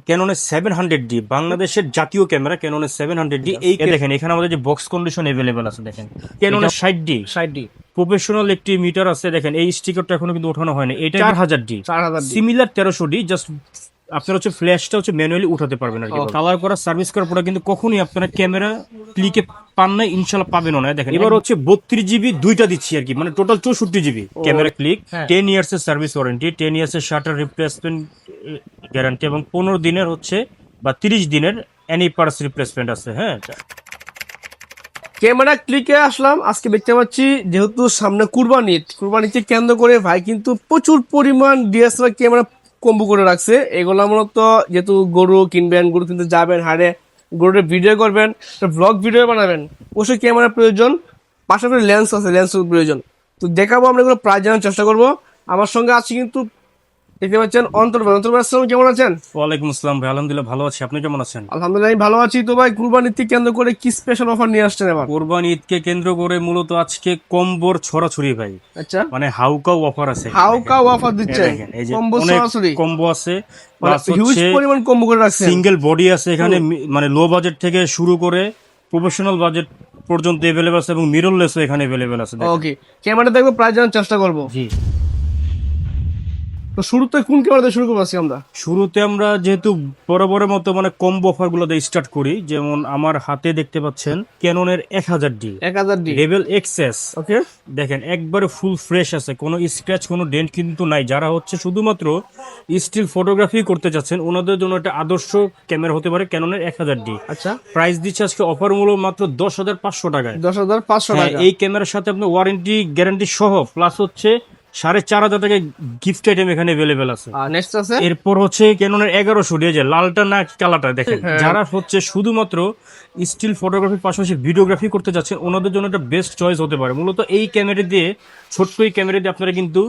ক্যাননের 700D বাংলাদেশের জাতীয় camera ক্যাননের 700D। এই দেখেন এখানে আমাদের যে বক্স কন্ডিশন अवेलेबल আছে, দেখেন ক্যাননের 60D প্রফেশনাল একটি মিটার আছে। দেখেন এই স্টিকারটা এখনো কিন্তু ওঠানো হয়নি। এটা 4000D সিমিলার 1300D। জাস্ট আপনার হচ্ছে ফ্ল্যাশটা হচ্ছে ম্যানুয়ালি উঠাতে পারবেন আর কি। কালার করা সার্ভিস করার পরে কিন্তু কখনোই আপনারা ক্যামেরা ক্লিকে পান না, ইনশাআল্লাহ পাবেন না। দেখেন এবার হচ্ছে 32GB দুইটা দিচ্ছি আর কি, মানে total 64GB camera click. 10 years এর সার্ভিস ওয়ারেন্টি, 10 ইয়ার্স এর শাটার রিপ্লেসমেন্ট গ্যারান্টি এবং 15 দিনের হচ্ছে বা 30 দিনের এনি পার্টস রিপ্লেসমেন্ট আছে। হ্যাঁ, ক্যামেরা ক্লিকে আসলাম। আজকে দেখতে পাচ্ছি যেহেতু সামনে কুরবানিকে কেন্দ্র করে ভাই কিন্তু প্রচুর পরিমাণ ডিএসএলআর ক্যামেরা কম্বো করে রাখছে। এগুলো মূলত যেহেতু গরু কিনবেন, গরু কিনতে যাবেন হাটে, গরুর ভিডিও করবেন, ব্লগ ভিডিও বানাবেন, অবশ্যই ক্যামেরা প্রয়োজন। পাশাপাশি লেন্স আছে, লেন্সের প্রয়োজন। তো দেখাবো, আমরা এগুলো প্রায় জানার চেষ্টা করবো। আমার সঙ্গে আছে কিন্তু দেখতে পাচ্ছেন অন্তর ভাই। অন্তর ভাই আসসালাম, কেমন আছেন? ওয়ালাইকুম আসসালাম ভাই, আলহামদুলিল্লাহ ভালো আছি। আপনি কেমন আছেন? আলহামদুলিল্লাহ আমি ভালো আছি। তো ভাই কুরবানিকে কেন্দ্র করে কি স্পেশাল অফার নিয়ে আসছেন এবার? কোরবানি ঈদকে কেন্দ্র করে মূলত আজকে কম্বোর ছড়াছড়ি ভাই, আচ্ছা, মানে হাউকাও অফার আছে। হাউকাও অফার দিচ্ছে, দেখেন এই যে কম্বো অনেক সরাসরি কম্বো আছে, হিউজ পরিমাণ কম্বো করে রাখছে। সিঙ্গেল বডি আছে এখানে, মানে লো বাজেট থেকে শুরু করে প্রফেশনাল বাজেট পর্যন্ত अवेलेबल আছে এবং মিররলেসও এখানে अवेलेबल আছে। ওকে, ক্যামেরা দেখবো, প্রাইস জানার চেষ্টা করবো। জি, তো শুরুতে কোন ক্যামেরা দিয়ে শুরু করবো আজকে আমরা? শুরুতে আমরা যেহেতু বরাবরের মতো মানে কম্বো অফার গুলো দিয়ে স্টার্ট করি। যেমন আমার হাতে দেখতে পাচ্ছেন ক্যাননের 1000D 1000D লেভেল এক্সএস। ওকে, দেখেন একবারে ফুল ফ্রেশ আছে, কোনো স্ক্র্যাচ কোনো ডেন্ট কিন্তু নাই। যারা হচ্ছে শুধুমাত্র স্টিল ফটোগ্রাফি করতে যাচ্ছেন ওনাদের জন্য একটা আদর্শ ক্যামেরা হতে পারে ক্যাননের 1000D। আচ্ছা, প্রাইস দিচ্ছে আজকে অফার মূল্য মাত্র 10,500 টাকায়। 10,500 হ্যাঁ, টাকা। এই ক্যামেরার সাথে আপনার ওয়ারেন্টি গ্যারান্টি সহ প্লাস হচ্ছে 4,500 টাকায় গিফট আইটেম এখানে अवेलेबल আছে। আর নেক্সট আছে এরপর হচ্ছে ক্যাননের 1100D, যে লালটা না কালাটা দেখেন। যারা হচ্ছে শুধুমাত্র স্টিল ফটোগ্রাফির পাশাপাশি ভিডিওগ্রাফি করতে যাচ্ছেন ওনাদের জন্য একটা বেস্ট চয়েস হতে পারে। মূলত এই ক্যামেরা দিয়ে, ছোট্ট এই ক্যামেরা দিয়ে আপনারা কিন্তু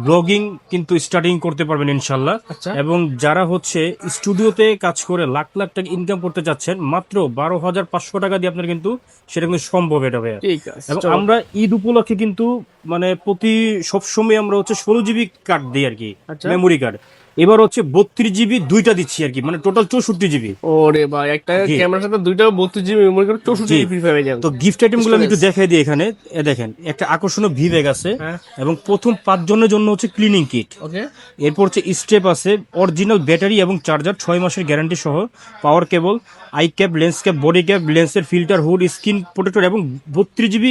ব্লগিং কিন্তু স্টার্টিং করতে পারবেন ইনশাল্লাহ। আচ্ছা, এবং যারা হচ্ছে স্টুডিওতে কাজ করে লাখ লাখ টাকা ইনকাম করতে যাচ্ছেন মাত্র 12,500 টাকা দিয়ে আপনার কিন্তু সেটা কিন্তু সম্ভব এটা ভাইয়া। ঠিক আছে। এবং আমরা ঈদ উপলক্ষে কিন্তু মানে প্রতি সবসময় আমরা হচ্ছে 16GB কার্ড দিই আর কি, আচ্ছা, মেমোরি কার্ড। এবার হচ্ছে 32GB দুইটা দিচ্ছি আর কি, মানে টোটাল 64GB। ওরে ভাই, একটা জি। ক্যামেরার সাথে দুইটা 32GB memory card 64GB free পেয়ে যাবেন। তো গিফট আইটেম গুলো আমি একটু দেখাই দিই এখানে। এ দেখেন একটা আকর্ষণীয় ভি ব্যাগ আছে হ্যাঁ, এবং প্রথম 5 জনের জন্য হচ্ছে ক্লিনিং কিট। ওকে, এরপর হচ্ছে স্টেপ আছে, অরিজিনাল ব্যাটারি এবং চার্জার, 6 মাসের গ্যারান্টি সহ, power cable, eye cap, lens cap, body cap, লেন্সের ফিল্টার, হুড, স্ক্রিন প্রোটেক্টর এবং 32GB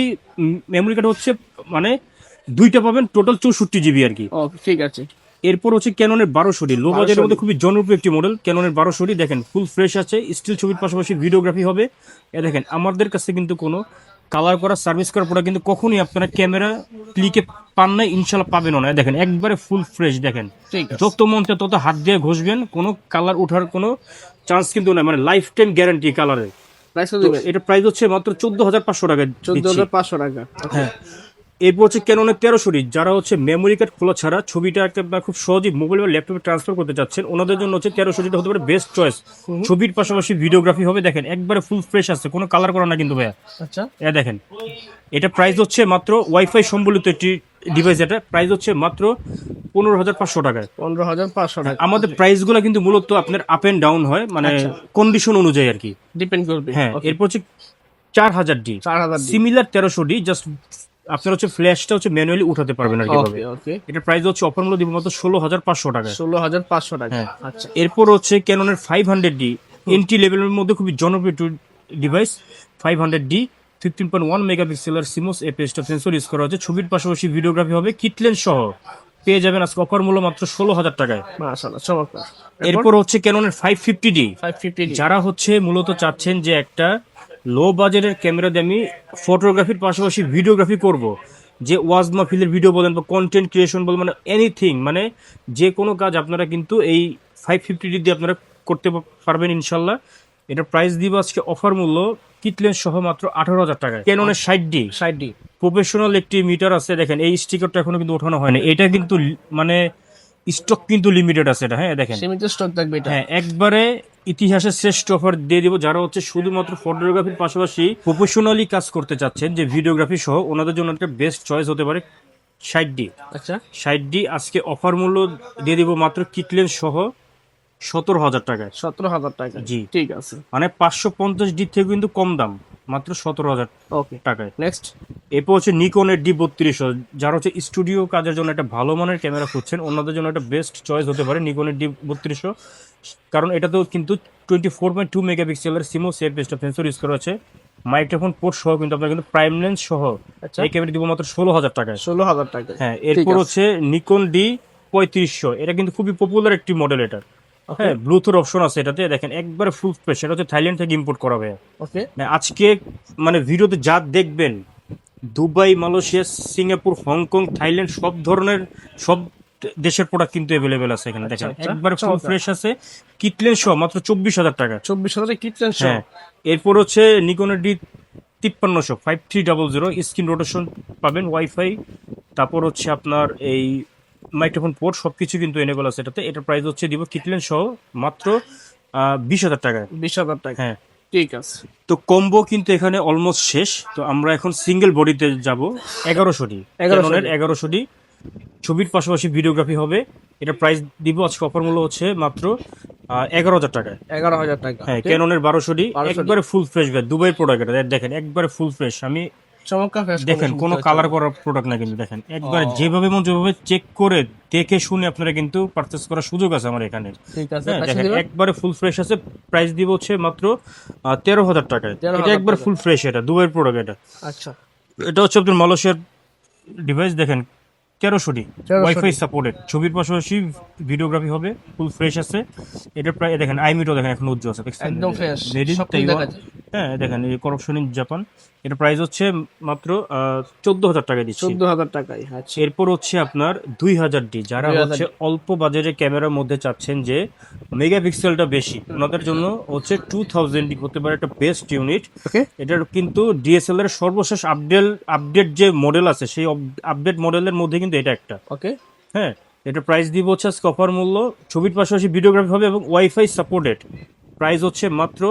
মেমোরি কার্ড হচ্ছে মানে দুইটা পাবেন, টোটাল 64GB আর কি। ওকে, ঠিক আছে। এরপর হচ্ছে ক্যাননের 1200D, লো বাজেটের মধ্যে খুবই জনপ্রিয় একটি মডেল ক্যাননের 1200D। দেখেন ফুল ফ্রেশ আছে, স্টিল ছবির পাশাপাশি ভিডিওগ্রাফি হবে। এ দেখেন আমাদের কাছে কিন্তু কোনো কালার করা সার্ভিস করার পরে কিন্তু কখনোই আপনারা ক্যামেরা ক্লিকে পান না, ইনশাল্লাহ পাবেন না। দেখেন একবারে ফুল ফ্রেশ। দেখেন ঠিক আছে। যত মন চায় তত হাত দিয়ে ঘষবেন, কোনো কালার ওঠার কোনো চান্স কিন্তু নাই, মানে লাইফ টাইম গ্যারান্টি কালারের। প্রাইস কত তো দিবেন? এটা প্রাইস হচ্ছে মাত্র 14,500 টাকা দিচ্ছি। 14,500 টাকা। হ্যাঁ, এরপর হচ্ছে ক্যাননের 1300D, যারা হচ্ছে মেমোরি কার্ড খোলা ছাড়া ছবিটা খুব সহজেই মোবাইল বা ল্যাপটপে ট্রান্সফার করতে চাচ্ছেন ওনাদের জন্য হচ্ছে 1300D হতে পারে বেস্ট চয়েস। ছবির পাশাপাশি ভিডিওগ্রাফি হবে। দেখেন একবারে ফুল ফ্রেশ আছে, কোনো কালার করা না কিন্তু ভাইয়া। আচ্ছা, এটা দেখেন, এটা প্রাইস হচ্ছে মাত্র ওয়াইফাই সম্বলিত একটি ডিভাইস। এটা প্রাইস হচ্ছে মাত্র 15,500 টাকায়। 15,500 টাকা। আমাদের প্রাইস গুলো কিন্তু মূলত আপনার আপ এন্ড ডাউন হয়, মানে কন্ডিশন অনুযায়ী আর কি। ডিপেন্ড করবে। হ্যাঁ, এরপর হচ্ছে 4000D 4000D similar 1300D। Just আপনার হচ্ছে ফ্ল্যাশটা হচ্ছে ম্যানুয়ালি উঠাতে পারবেন আর কি ভাবে। ওকে, ওকে, এটা প্রাইস হচ্ছে অফার মূল্য দিব মাত্র 16,500 টাকায়। 16,500 টাকা। হ্যাঁ। আচ্ছা, এরপর হচ্ছে ক্যাননের 500D এন্ট্রি লেভেলের মধ্যে খুবই জনপ্রিয় ডিভাইস। 500D 15.1 মেগাপিক্সেলের সিমোস এপিএস সেন্সর ইউজ করা হচ্ছে। ছবির পাশাপাশি ভিডিওগ্রাফি হবে, কিটলেন সহ পেয়ে যাবেন আজকে অফার মূল্য মাত্র 16,000 টাকায়। মাশাআল্লাহ, চমৎকার। এরপর হচ্ছে ক্যাননের 550D, 550D যারা হচ্ছে মূলত চাচ্ছেন যে একটা লো বাজেটের ক্যামেরা দিয়ে আমি ফটোগ্রাফির পাশাপাশি ভিডিওগ্রাফি করব, যে ওয়াজ মাহফিলের ভিডিও বলেন বা কন্টেন্ট ক্রিয়েশন বলেন, মানে এনিথিং, মানে যে কোনো কাজ আপনারা কিন্তু এই 550D দিয়ে আপনারা করতে পারবেন ইনশাল্লাহ। এটা প্রাইস দিব আজকে অফার মূল্য কিটলেন সহ মাত্র 18,000 টাকায়। ক্যাননের 60D প্রফেশনাল একটি মিটার আছে। দেখেন এই স্টিকারটা এখনো কিন্তু ওঠানো হয়নি। এটা কিন্তু মানে স্টক কিন্তু লিমিটেড আছে এটা। হ্যাঁ, দেখেন সীমিত স্টক থাকবে এটা। হ্যাঁ, একবারে ইতিহাসের শ্রেষ্ঠ অফার দিয়ে দিব। যারা হচ্ছে শুধুমাত্র ফটোগ্রাফির পাশাপাশি প্রফেশনালি কাজ করতে চাচ্ছেন, যে ভিডিওগ্রাফি সহ, ওনাদের জন্য একটা বেস্ট চয়েস হতে পারে 60D। আচ্ছা, 60D আজকে অফার মূল্য দিয়ে দিব মাত্র কিটলেন সহ 17,000 টাকায়। 17,000 টাকা, জি। ঠিক আছে। মানে 550D থেকে কিন্তু কম দাম, মাত্র 17,000 ওকে, টাকায়। নেক্সট। এরপর হচ্ছে নিকনের D3200, যারা হচ্ছে স্টুডিও কাজের জন্য একটা ভালো মানের ক্যামেরা খুঁজছেন, ওনাদের জন্য একটা বেস্ট চয়েস হতে পারে নিকনের D3200, কারণ এটাতেও কিন্তু 24.2 মেগাপিক্সেলের সিমো সেফ স্টপ সেন্সর ইউজ করা হচ্ছে, মাইক্রোফোন পোর্ট সহ কিন্তু আপনার কিন্তু প্রাইম লেন্স সহ আচ্ছা, এই ক্যামেরা দিব মাত্র 16,000 টাকায়। 16,000 টাকা। হ্যাঁ, ঠিক এরপর আছে। হচ্ছে নিকন D3500, এটা কিন্তু খুবই পপুলার একটি মডেল এটা। ওকে, হ্যাঁ, ব্লুটুথ অপশন আছে এটাতে, দেখেন একবারে ফুল ফ্রেশ, এটা হচ্ছে থাইল্যান্ড থেকে ইম্পোর্ট করা হবে। ওকে, আজকে মানে ভিডিওতে যা দেখবেন, Dubai, Malaysia, Singapore, Hong Kong, Thailand, সব ধরনের সব দেশের প্রোডাক্ট কিন্তু অ্যাভেলেবেল আছে এখানে। দেখেন আচ্ছা, একবারে ফুল চমৎকার। ফ্রেশ আছে, কিটলেন সহ মাত্র 24,000 টাকা। 24,000 কিট লেন্স। হ্যাঁ, এরপর হচ্ছে নিকনের D5300 5300 স্ক্রিন রোটেশন পাবেন, ওয়াইফাই, তারপর হচ্ছে আপনার এই মাইক্রোফোন পোর্ট সবকিছু কিন্তু এনেবল আছে এটাতে। এটার প্রাইস হচ্ছে দিব কিটলেন সহ মাত্র 20,000 টাকায়। 20,000 টাকা, হ্যাঁ, ঠিক আছে। তো কম্বো কিন্তু এখানে অলমোস্ট শেষ। তো আমরা এখন সিঙ্গেল বডিতে যাব। 1100D, 1100D 1100D ছবির পাশাপাশি ভিডিওগ্রাফি হবে। এটা প্রাইস দিব আজকে অফার মূল্য হচ্ছে মাত্র 11,000 টাকায়। 11,000 টাকা। হ্যাঁ, ক্যাননের 1200D 1200D একবারে ফুল ফ্রেশ ভাই, দুবাই প্রোডাক্ট এটা, দেখেন একবারে ফুল ফ্রেশ। আমি চমৎকার ফ্রেশ দেখেন কোনো কালার করার প্রোডাক্ট না কিন্তু, দেখেন একবারে যেভাবে মন যেভাবে চেক করে দেখে শুনে আপনারা কিন্তু পারচেস করার সুযোগ আছে আমার এখানে। ঠিক আছে। হ্যাঁ, পাশে দেখেন দিবেন? একবারে ফুল ফ্রেশ আছে। প্রাইস দিব হচ্ছে মাত্র 13,000 টাকায়। 13,000 এটা একবার টাকা। ফুল ফ্রেশ, এটা দুবাইয়ের প্রোডাক্ট এটা। আচ্ছা, এটা হচ্ছে আপনার মালয়েশিয়ার ডিভাইস, দেখেন 1300D 1300D ওয়াইফাই সাপোর্টেড, ছবির পাশাপাশি ভিডিওগ্রাফি হবে, ফুল ফ্রেশ আছে। এটা প্রায় দেখেন আইমিটো দেখেন এখন উজ্জ্বল আছে, দেখছেন? একদম ফ্রেশ, Made in সবকিছু Taiwan। দেখা যায়। হ্যাঁ, দেখেন এই করাপশন ইন জাপান। এটা প্রাইস হচ্ছে মাত্র 14,000 টাকা দিচ্ছি। 14,000 টাকায়। আচ্ছা, এরপর হচ্ছে আপনার 2000D, যারা 2000D হচ্ছে অল্প বাজেটের ক্যামেরার মধ্যে চাচ্ছেন যে মেগাপিক্সেলটা বেশি, ওনাদের জন্য হচ্ছে 2000D হতে পারে একটা বেস্ট ইউনিট। ওকে, এটার কিন্তু ডিএসএলআর এর সর্বশেষ আপডেট যে মডেল আছে, সেই আপডেট মডেলের মধ্যে কিন্তু এটা একটা। ওকে, হ্যাঁ, এটা প্রাইস দিব হচ্ছে আজকে অফার মূল্য, ছবির পাশাপাশি ভিডিওগ্রাফি হবে এবং ওয়াইফাই সাপোর্টেড, প্রাইস হচ্ছে মাত্র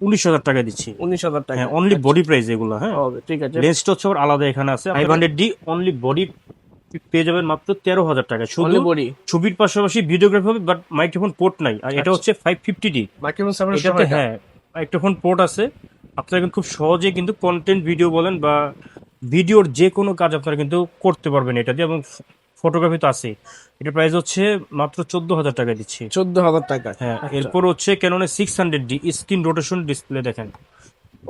19,000 টাকা দিচ্ছি। 19,000 টাকা। হ্যাঁ, অনলি বডি প্রাইস এগুলো। হ্যাঁ, হবে, ঠিক আছে। লেন্সটা হচ্ছে আবার আলাদা এখানে আছে। 500D অনলি বডি পেয়ে যাবেন মাত্র 13,000 টাকা, শুধু Only body। ছবির পাশাপাশি ভিডিওগ্রাফি হবে, বাট মাইক্রোফোন পোর্ট নাই। আর এটা হচ্ছে 550D, মাইক্রোফোন সাপোর্ট এটাতে হ্যাঁ মাইক্রোফোন পোর্ট আছে। আপনারা কিন্তু খুব সহজে কিন্তু কন্টেন্ট ভিডিও বলেন বা ভিডিওর যে কোনো কাজ আপনারা কিন্তু করতে পারবেন এটা দিয়ে, এবং ফটোগ্রাফি তো আছে। এটা প্রাইস হচ্ছে মাত্র 14,000 টাকা দিচ্ছি। 14,000 টাকা। হ্যাঁ, আচ্ছা। এরপর হচ্ছে ক্যাননের 600D স্ক্রিন রোটেশন ডিসপ্লে, দেখেন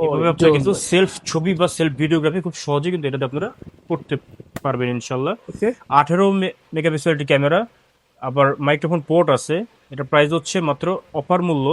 ও, এভাবে আপনারা কিন্তু জোস। সেলফ ছবি বা সেলফ ভিডিওগ্রাফি খুব সহজে কিন্তু এটাতে আপনারা করতে পারবেন ইনশাল্লাহ। ওকে, 18 মেগাপিক্সেল একটি ক্যামেরা, আবার মাইক্রোফোন পোর্ট আছে। এটা প্রাইস হচ্ছে মাত্র অফার মূল্য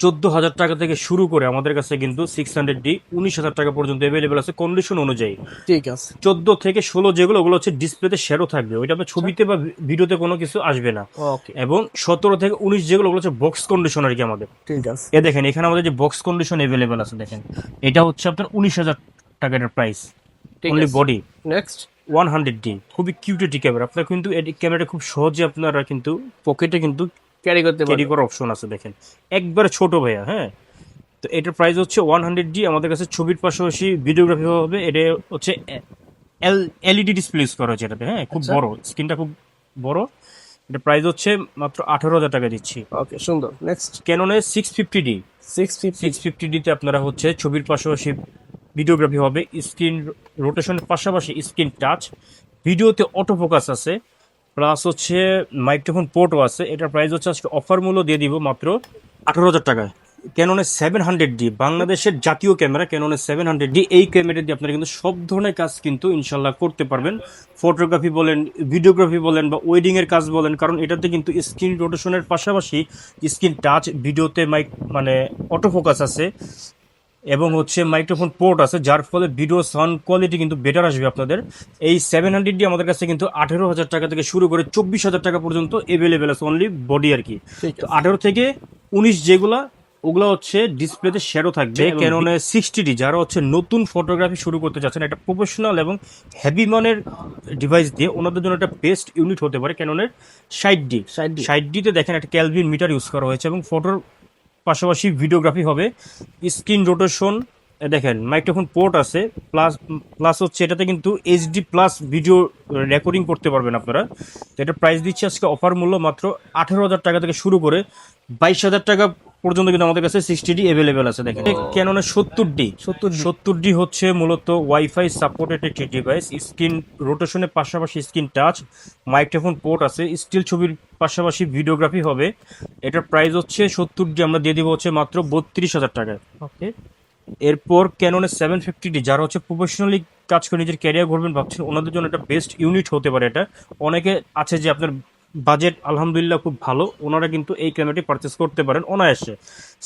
14,000 টাকা থেকে শুরু করে আমাদের কাছে কিন্তু 600D 19,000 টাকা পর্যন্ত অ্যাভেলেবেল আছে কন্ডিশন অনুযায়ী। ঠিক আছে। 14 থেকে 16 যেগুলো, ওগুলো হচ্ছে ডিসপ্লেতে শেয়ারও থাকবে, ওইটা আপনার ছবিতে বা ভিডিওতে কোনো কিছু আসবে না। ওকে, এবং 17 থেকে 19 যেগুলো, ওগুলো হচ্ছে বক্স কন্ডিশন আর কি আমাদের। ঠিক আছে। এ দেখেন এখানে আমাদের যে বক্স কন্ডিশন অ্যাভেলেবেল আছে, দেখেন এটা হচ্ছে আপনার 19,000 টাকার প্রাইস, ঠিক অনলি আছে। বডি। নেক্সট। 100D খুবই কিউট একটি ক্যামেরা, আপনারা কিন্তু এই ক্যামেরাটা খুব সহজে আপনারা কিন্তু পকেটে কিন্তু ক্যারি করতে ক্যারি পারবেন। করার অপশন আছে, দেখেন একবারে ছোট ভাইয়া। হ্যাঁ, তো এটার প্রাইস হচ্ছে 100D। আমাদের কাছে ছবির পাশাপাশি ভিডিওগ্রাফি হবে। এটা হচ্ছে এলইডি ডিসপ্লে ইউজ করা হচ্ছে এটাতে। হ্যাঁ, খুব আচ্ছা। বড়, স্ক্রিনটা খুব বড়। এটা প্রাইস হচ্ছে মাত্র 18,000 টাকা দিচ্ছি। ওকে, সুন্দর। নেক্সট। ক্যাননের 650D 650। 650D-তে আপনারা হচ্ছে ছবির পাশাপাশি ভিডিওগ্রাফি হবে, স্ক্রিন রোটেশনের পাশাপাশি স্ক্রিন টাচ, ভিডিওতে অটো ফোকাস আছে, প্লাস হচ্ছে মাইক্রোফোন পোর্টও আছে। এটার প্রাইস হচ্ছে আজকে অফার মূল্য দিয়ে দিব মাত্র 18,000 টাকায়। ক্যাননের 700D বাংলাদেশের জাতীয় ক্যামেরা, ক্যাননের 700D এই ক্যামেরা দিয়ে আপনারা কিন্তু সব ধরনের কাজ কিন্তু ইনশাল্লাহ করতে পারবেন। ফটোগ্রাফি বলেন, ভিডিওগ্রাফি বলেন বা ওয়েডিং এর কাজ বলেন, কারণ এটাতে কিন্তু স্ক্রিন রোটেশনের পাশাপাশি স্ক্রিন টাচ, ভিডিওতে মানে অটো ফোকাস আছে এবং হচ্ছে মাইক্রোফোন পোর্ট আছে, যার ফলে ভিডিও সাউন্ড কোয়ালিটি কিন্তু বেটার আসবে আপনাদের। এই 700D আমাদের কাছে কিন্তু 18,000 টাকা থেকে শুরু করে 24,000 টাকা পর্যন্ত এভেলেবেল আছে, অনলি বডি আর কি। ঠিক তো আছে। 18 থেকে 19 যেগুলা, ওগুলো হচ্ছে ডিসপ্লেতে শেয়ারও থাকবে। ক্যাননের 60D যারা হচ্ছে নতুন ফটোগ্রাফি শুরু করতে চাচ্ছেন, একটা প্রফেশনাল এবং হেভি মানের ডিভাইস দিয়ে, ওনাদের জন্য একটা বেস্ট ইউনিট হতে পারে ক্যাননের 60D। 60D 60Dতে দেখেন একটা ক্যালভিন মিটার ইউজ করা হয়েছে এবং ফটোর পাশাপাশি ভিডিওগ্রাফি হবে, স্ক্রিন রোটেশন দেখেন মাইক্রোফোন পোর্ট আছে, প্লাস প্লাস হচ্ছে এটাতে কিন্তু এইচডি প্লাস ভিডিও রেকর্ডিং করতে পারবেন আপনারা। তো এটা প্রাইস দিচ্ছে আজকে অফার মূল্য মাত্র 18,000 টাকা থেকে শুরু করে 22,000 টাকা পর্যন্ত কিন্তু আমাদের কাছে 60D অ্যাভেলেবেল আছে। দেখেন ক্যাননের 70D হচ্ছে মূলত ওয়াইফাই সাপোর্টেড একটি ডিভাইস, স্ক্রিন রোটেশনের পাশাপাশি স্ক্রিন টাচ, মাইক্রোফোন পোর্ট আছে, স্টিল ছবির পাশাপাশি ভিডিওগ্রাফি হবে। এটার প্রাইস হচ্ছে 70D আমরা দিয়ে দিব হচ্ছে মাত্র 32,000 টাকায়। ওকে, এরপর ক্যাননের 750D যারা হচ্ছে প্রফেশনালি কাজ করে নিজের ক্যারিয়ার করবেন ভাবছেন, ওনাদের জন্য একটা বেস্ট ইউনিট হতে পারে এটা। অনেকে আছে যে আপনার বাজেট আলহামদুলিল্লাহ খুব ভালো, ওনারা কিন্তু এই ক্যামেরাটি পারচেস করতে পারেন অনায়াসে।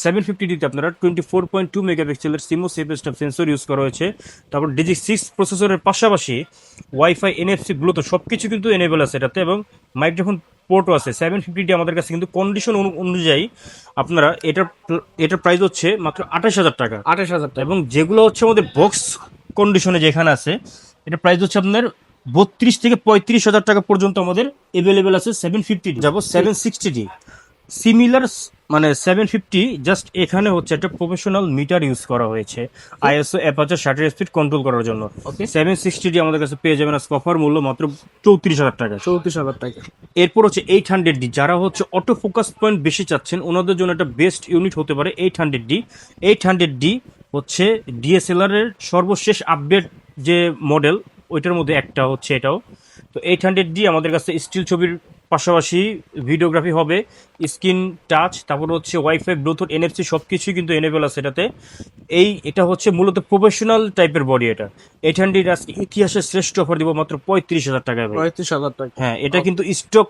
750Dতে আপনারা 24.2 মেগাপিক্সেলের সিমো সেফ সেন্সর ইউজ করা হয়েছে। তারপর DG6 প্রসেসরের পাশাপাশি ওয়াইফাই, NFC, ব্লুটুথ সব কিছু কিন্তু এনেবল আছে এটাতে, এবং মাইক্রোফোন পোর্টও আছে। 750D আমাদের কাছে কিন্তু কন্ডিশন অনুযায়ী আপনারা এটার প্রাইস হচ্ছে মাত্র 28,000 টাকা। 28,000 টাকা। এবং যেগুলো হচ্ছে আমাদের বক্স কন্ডিশনে যেখানে আছে, এটা প্রাইস হচ্ছে আপনার 32 থেকে 35,000 টাকা পর্যন্ত আমাদের অ্যাভেলেবেল আছে। 750 যাবো 760D সিমিলার, মানে 750 জাস্ট এখানে হচ্ছে একটা প্রফেশনাল মিটার ইউজ করা হয়েছে ISO aperture shutter speed control করার জন্য। ওকে, 760D আমাদের কাছে পেয়ে যাবেন আজকে অফার মূল্য মাত্র 34,000 টাকা। 34,000 টাকা। এরপর হচ্ছে 800D যারা হচ্ছে অটো ফোকাস পয়েন্ট বেশি চাচ্ছেন, ওনাদের জন্য একটা বেস্ট ইউনিট হতে পারে 800D। 800D হচ্ছে DSLR এর সর্বশেষ আপডেট যে মডেল, ওইটার মধ্যে একটা হচ্ছে এটাও। তো 800D আমাদের কাছে স্টিল ছবির পাশাপাশি ভিডিওগ্রাফি হবে, স্ক্রিন টাচ, তারপর হচ্ছে ওয়াইফাই, ব্লুটুথ, NFC সব কিছুই কিন্তু এনেবল আছে এটাতে। এটা হচ্ছে মূলত প্রফেশনাল টাইপের বডি এটা। 800D আজকে ইতিহাসের শ্রেষ্ঠ অফার দিব মাত্র 35,000 টাকায় ভাই। 35,000 টাকা। হ্যাঁ, এটা কিন্তু স্টক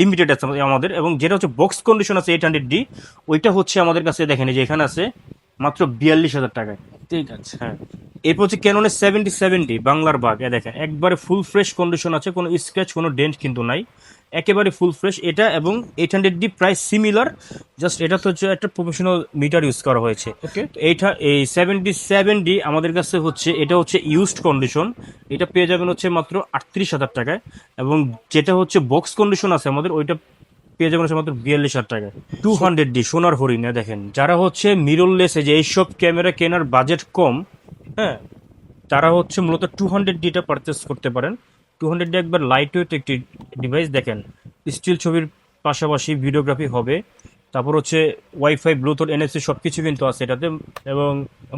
লিমিটেড আছে আমাদের, এবং যেটা হচ্ছে বক্স কন্ডিশন আছে 800D, ওইটা হচ্ছে আমাদের কাছে দেখেন এই যে এখানে আছে মাত্র 42,000 টাকায়। ঠিক আছে। হ্যাঁ, এরপর হচ্ছে ক্যাননের 7070 বাংলার বাগ, দেখেন একবারে ফুল ফ্রেশ কন্ডিশন আছে, কোনো স্ক্র্যাচ কোনো ডেন্ট কিন্তু নাই, একেবারে ফুল ফ্রেশ এটা। এবং 800D প্রাইস সিমিলার, জাস্ট এটা তো হচ্ছে একটা প্রফেশনাল মিটার ইউজ করা হয়েছে। ওকে, এইটা এই 77D আমাদের কাছে হচ্ছে এটা হচ্ছে ইউজড কন্ডিশন, এটা পেয়ে যাবেন হচ্ছে মাত্র 38,000 টাকায়। এবং যেটা হচ্ছে বক্স কন্ডিশন আছে আমাদের, ওইটা পেয়ে যাবেন হচ্ছে মাত্র 42,000 টাকায়। 200D সোনার হরিণে দেখেন যারা হচ্ছে মিররলেস, যে এইসব ক্যামেরা কেনার বাজেট কম, হ্যাঁ, তারা হচ্ছে মূলত 200Dটা পারচেস করতে পারেন। 200D একবার লাইট ওয়েট একটি ডিভাইস, দেখেন স্টিল ছবির পাশাপাশি ভিডিওগ্রাফি হবে, তারপর হচ্ছে ওয়াইফাই, ব্লুটুথ, NFC সব কিছু কিন্তু আছে এটাতে, এবং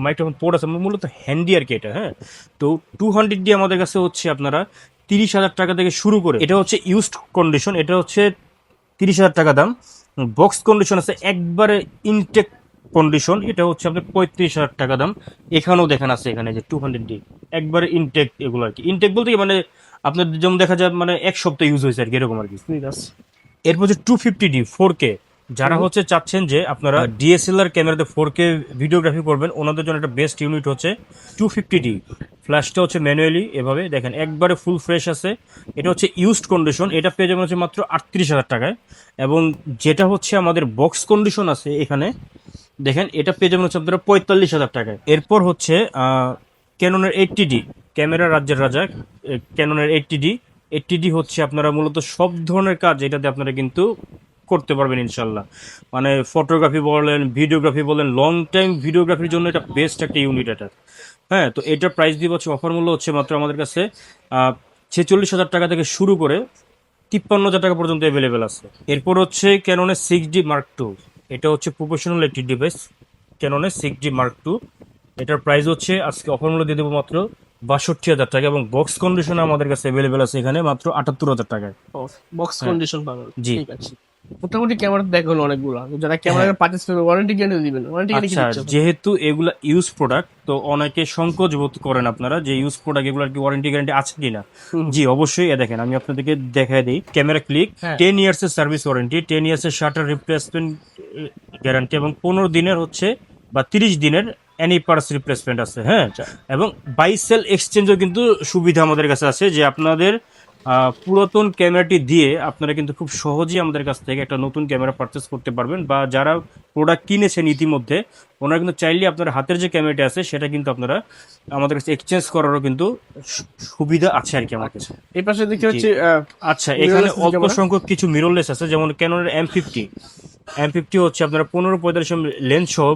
মাইক্রোফোন পোর্ট আছে, মূলত হ্যান্ডি আর কি এটা। হ্যাঁ, তো 200D আমাদের কাছে হচ্ছে আপনারা 30,000 টাকা থেকে শুরু করে, এটা হচ্ছে ইউজড কন্ডিশন, এটা হচ্ছে 30,000 টাকা দাম। বক্স কন্ডিশন আছে একবারে ইনটেক কন্ডিশন, এটা হচ্ছে আপনার 35,000 টাকা দাম। এখানেও দেখেন আছে এখানে যে 200D একবারে ইনটেক, এগুলো আর কি ইনটেক বলতে কি মানে আপনার যেমন দেখা যায় মানে এক সপ্তাহ ইউজ হয়েছে আর কি, এরকম আর কি। ঠিক আছে। এরপর হচ্ছে 250D 4K যারা হচ্ছে চাচ্ছেন যে আপনারা DSLR ক্যামেরাতে 4K ভিডিওগ্রাফি করবেন, ওনাদের জন্য একটা বেস্ট ইউনিট হচ্ছে 250D। ফ্ল্যাশটা হচ্ছে ম্যানুয়ালি এভাবে দেখেন একবারে ফুল ফ্রেশ আছে, এটা হচ্ছে ইউজড কন্ডিশন, এটা পেয়ে যাবেন হচ্ছে মাত্র 38,000 টাকায়। এবং যেটা হচ্ছে আমাদের বক্স কন্ডিশন আছে এখানে দেখেন, এটা পেয়ে যাবেন হচ্ছে আপনারা 45,000 টাকায়। এরপর হচ্ছে ক্যাননের 80D ক্যামেরা রাজ্যের রাজা, ক্যাননের 80D হচ্ছে আপনারা মূলত সব ধরনের কাজ এটাতে আপনারা কিন্তু করতে পারবেন ইনশাল্লাহ। মানে ফটোগ্রাফি বলেন, ভিডিওগ্রাফি বলেন, লং টাইম ভিডিওগ্রাফির জন্য এটা বেস্ট একটা ইউনিট এটা। হ্যাঁ, তো এটার প্রাইস দিব হচ্ছে অফার মূল্য হচ্ছে মাত্র আমাদের কাছে 46,000 টাকা থেকে শুরু করে 53,000 টাকা পর্যন্ত অ্যাভেলেবেল আছে। এরপর হচ্ছে ক্যাননের 6D Mark II, এটা হচ্ছে প্রফেশনাল একটি ডিভাইস, ক্যাননের 6D Mark II। এটার প্রাইস হচ্ছে আজকে অফার মূল্য দিয়ে দেবো মাত্র 62,000 টাকা, এবং বক্স কন্ডিশনে আমাদের কাছে অ্যাভেলেবেল আছে এখানে মাত্র 78,000 টাকায়। বক্স কন্ডিশন পাবেন। জি। ঠিক আছে। মোটামুটি ক্যামেরা দেখা হলো অনেকগুলো। যারা ক্যামেরা পারচেজ করবে ওয়ারেন্টি গ্যারান্টি দিবেন, ওয়ারেন্টি গ্যারান্টি কি আচ্ছা, দিচ্ছেন? যেহেতু এগুলা ইউজ প্রোডাক্ট, তো অনেকে সংকোচ বোধ করেন আপনারা যে ইউজ প্রোডাক্ট এগুলোর কি ওয়ারেন্টি গ্যারান্টি আছে কিনা। জি অবশ্যই, দেখেন আমি আপনাদেরকে দেখাই দিই। ক্যামেরা ক্লিক, হ্যাঁ। 10 ইয়ার্স এর সার্ভিস ওয়ারেন্টি, 10 ইয়ার্স এর শাটার রিপ্লেসমেন্ট গ্যারান্টি, এবং 15 দিনের হচ্ছে বা 30 দিনের এনি পার্টস রিপ্লেসমেন্ট আছে। হ্যাঁ, এবং বাই সেল এক্সচেঞ্জও কিন্তু সুবিধা আমাদের কাছে আছে, যে আপনাদের পুরাতন ক্যামেরাটি দিয়ে আপনারা কিন্তু খুব সহজেই আমাদের কাছ থেকে একটা নতুন ক্যামেরা পারচেস করতে পারবেন, বা যারা প্রোডাক্ট কিনেছেন ইতিমধ্যে ওনারা কিন্তু চাইলে আপনার হাতের যে ক্যামেরাটি আছে সেটা কিন্তু আপনারা আমাদের কাছে এক্সচেঞ্জ করারও কিন্তু সুবিধা আছে আর কি আমার কাছে। এই পাশে দেখতে হচ্ছে আচ্ছা, এখানে Mirrorless অল্প ক্যামেরা? সংখ্যক কিছু মিররলেস আছে, যেমন ক্যাননের M50 হচ্ছে আপনারা 15-45 লেন্স সহ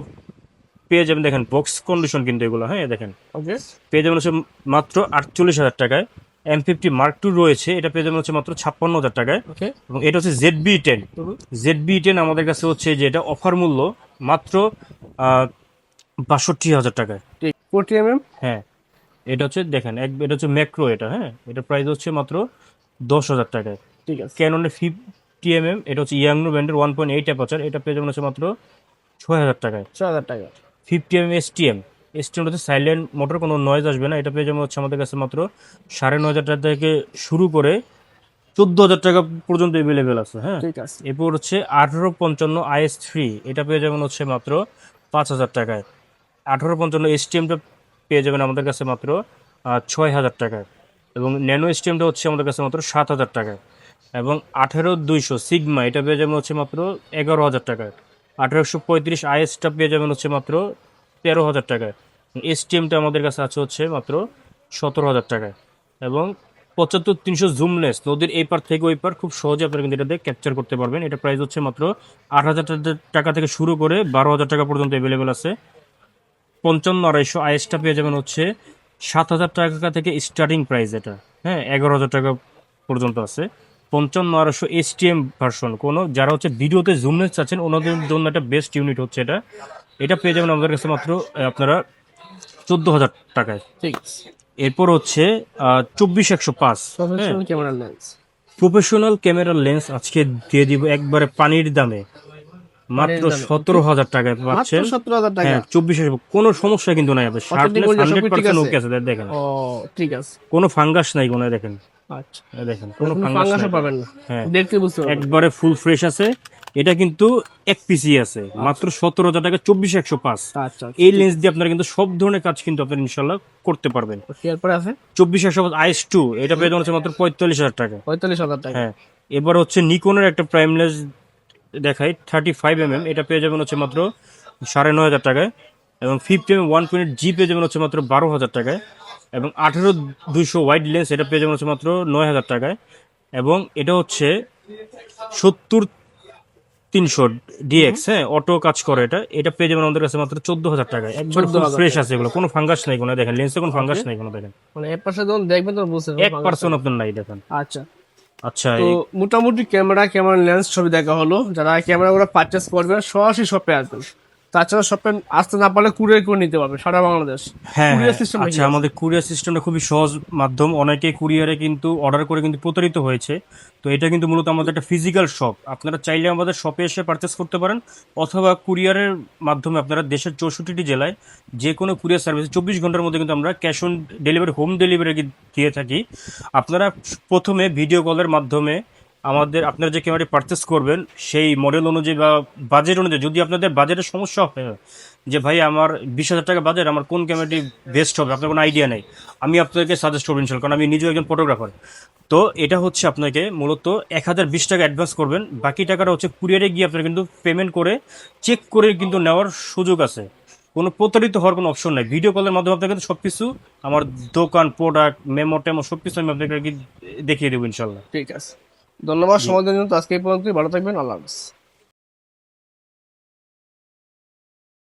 পেয়ে যাবেন দেখেন বক্স কন্ডিশন কিন্তু এগুলো, হ্যাঁ দেখেন ওকে পেয়ে যাবেন হচ্ছে মাত্র 48,000 টাকায়। M50 Mark II রয়েছে, এটা পেয়ে যাবেন হচ্ছে মাত্র 56,000 টাকায়। ওকে এবং এটা হচ্ছে ZB10। ZB10 আমাদের কাছে হচ্ছে যে এটা অফার মূল্য মাত্র 62,000 টাকায়। ঠিক 40 mm হ্যাঁ এটা হচ্ছে দেখেন এটা হচ্ছে ম্যাক্রো, এটা হ্যাঁ এটা প্রাইস হচ্ছে মাত্র 10,000 টাকায়। ঠিক আছে ক্যাননের 50 mm, এটা হচ্ছে ইয়াংনো ব্র্যান্ডের 1.8 অ্যাপারচার, এটা পেয়ে যাবেন হচ্ছে মাত্র 6,000 টাকায়। 6000 টাকা 50 mm STM হচ্ছে সাইলেন্ট মোটর, কোনো নয়েজ আসবে না, এটা পেয়ে যাবেন হচ্ছে আমাদের কাছে মাত্র 9,500 টাকা থেকে শুরু করে 14,000 টাকা পর্যন্ত অ্যাভেলেবেল আছে। হ্যাঁ ঠিক আছে এরপর হচ্ছে 1855 IS3, এটা পেয়ে যাবেন হচ্ছে মাত্র 5,000 টাকায়। 1855 STMটা পেয়ে যাবেন আমাদের কাছে মাত্র 6,000 টাকায়। এবং ন্যানো STMটা হচ্ছে আমাদের কাছে মাত্র 7,000 টাকায়। এবং 18,200 সিগমা, এটা পেয়ে যাবেন হচ্ছে মাত্র 11,000 টাকায়। 1835 ISটা পেয়ে যাবেন হচ্ছে মাত্র 13,000 টাকায়। STMটা আমাদের কাছে আছে হচ্ছে মাত্র 17,000 টাকায়। এবং 75-300 জুমলেস, নদীর এই পার থেকে ওই পার খুব সহজে আপনারা কিন্তু এটাতে ক্যাপচার করতে পারবেন। এটা প্রাইস হচ্ছে মাত্র 8,000 টাকা থেকে শুরু করে 12,000 টাকা পর্যন্ত অ্যাভেলেবেল আছে। 55-250 ISটা পেয়ে যাবেন হচ্ছে 7,000 টাকা থেকে স্টার্টিং প্রাইস, এটা হ্যাঁ 11,000 টাকা পর্যন্ত আছে। 55-250 STM ভার্সন, কোনো যারা হচ্ছে ভিডিওতে জুমলেস চাচ্ছেন ওনাদের জন্য একটা বেস্ট ইউনিট হচ্ছে এটা। এটা পেয়ে যাবেন আমাদের কাছে মাত্র আপনারা 14,000 টাকায়। ঠিক আছে এরপর হচ্ছে 24-105, হ্যাঁ প্রফেশনাল ক্যামেরা লেন্স প্রফেশনাল ক্যামেরার লেন্স আজকে দিয়ে দিব একবারে পানির দামে, মাত্র পানির দামে, 17,000 টাকায় মাত্র পাচ্ছেন। 17000 টাকা হ্যাঁ 24 কোনো সমস্যা কিন্তু নাই, আপনার Authentic বলছে, সব ঠিক 100% আছে? ওকে আছে দেখেন, ও ঠিক আছে কোনো ফাঙ্গাস নাই কোনো, দেখেন আচ্ছা দেখেন কোনো কোনো ফাঙ্গাস ফাঙ্গাসও নাই। পাবেন না হ্যাঁ দেখতে বুঝতে পারবেন একবারে ফুল ফ্রেশ আছে। এটা কিন্তু এক পিসি আছে মাত্র 17,000 টাকা 24-105। আচ্ছা এই লেন্স দিয়ে আপনারা কিন্তু সব ধরনের কাজ কিন্তু আপনারা ইনশাল্লাহ করতে পারবেন। এরপরে আছে 24-105 IS2, এটা পেয়ে যাবেন হচ্ছে মাত্র 45,000 টাকা। 45000 টাকা হ্যাঁ এবার হচ্ছে নিকনের একটা প্রাইম লেন্স দেখাই 35 mm, এটা পেয়ে যাবেন হচ্ছে মাত্র 9,500 টাকায়। এবং 50 mm 1.8G পেয়ে যাবেন হচ্ছে মাত্র 12,000 টাকায়। এবং 18-200 ওয়াইড লেন্স, এটা পেয়ে যাবেন হচ্ছে মাত্র 9,000 টাকায়। এবং এটা হচ্ছে 70-300 DX, হ্যাঁ অটো কাজ করে, এটা এটা পেয়ে যাবেন আমাদের কাছে মাত্র 14,000 টাকায়। একবার 14,000 ফ্রেশ আছে এগুলো, কোনো ফাঙ্গাস নাই কোনো, দেখেন লেন্সে কোনো ফাঙ্গাস নাই কোনো, দেখেন মানে এর পাশে যখন দেখবেন তখন বুঝতে পারবেন 1% আপনার নাই, দেখেন। আচ্ছা আচ্ছা তো মোটামুটি ক্যামেরা লেন্স সবই দেখা হলো। যারা ক্যামেরাগুলো পারচেস করবেন সরাসরি শপে আসবেন, তাছাড়া শপে আসতে না পারলে কুরিয়ার করে নিতে পারবে সারা বাংলাদেশ। হ্যাঁ কুরিয়ার হ্যাঁ, সিস্টেম আচ্ছা আমাদের কুরিয়ার সিস্টেমটা খুবই সহজ মাধ্যম, অনেকে কুরিয়ারে কিন্তু অর্ডার করে কিন্তু প্রতারিত হয়েছে। তো এটা কিন্তু মূলত আমাদের একটা ফিজিক্যাল শপ, আপনারা চাইলে আমাদের শপে এসে পারচেস করতে পারেন, অথবা কুরিয়ারের মাধ্যমে আপনারা দেশের 64টি জেলায় যে কোনো কুরিয়ার সার্ভিস 24 ঘন্টার মধ্যে কিন্তু আমরা cash on delivery, home delivery দিয়ে থাকি। আপনারা প্রথমে ভিডিও কলের মাধ্যমে আপনারা যে ক্যামেরাটি পারচেস করবেন সেই মডেল অনুযায়ী বা বাজেট অনুযায়ী, যদি আপনাদের বাজেটের সমস্যা হয় যে ভাই আমার 20,000 টাকা বাজেট, আমার কোন ক্যামেরাটি বেস্ট হবে, আপনার কোনো আইডিয়া নেই, আমি আপনাকে সাজেস্ট করবো ইনশাল্লাহ, কারণ আমি নিজেও একজন ফটোগ্রাফার। তো এটা হচ্ছে আপনাকে মূলত 1,020 টাকা অ্যাডভান্স করবেন, বাকি টাকাটা হচ্ছে কুরিয়ারে গিয়ে আপনারা কিন্তু পেমেন্ট করে চেক করে কিন্তু নেওয়ার সুযোগ আছে, কোনো প্রতারিত হওয়ার কোনো অপশন নাই। ভিডিও কলের মাধ্যমে আপনাকে কিন্তু সব কিছু আমার দোকান, প্রোডাক্ট, মেমো টেমো সব কিছু আমি আপনাকে দেখিয়ে দেবো ইনশাল্লাহ। ঠিক আছে, ধন্যবাদ সময় দেওয়ার জন্য। তো আজকে এই পর্যন্তই, ভালো থাকবেন, আল্লাহ হাফেজ।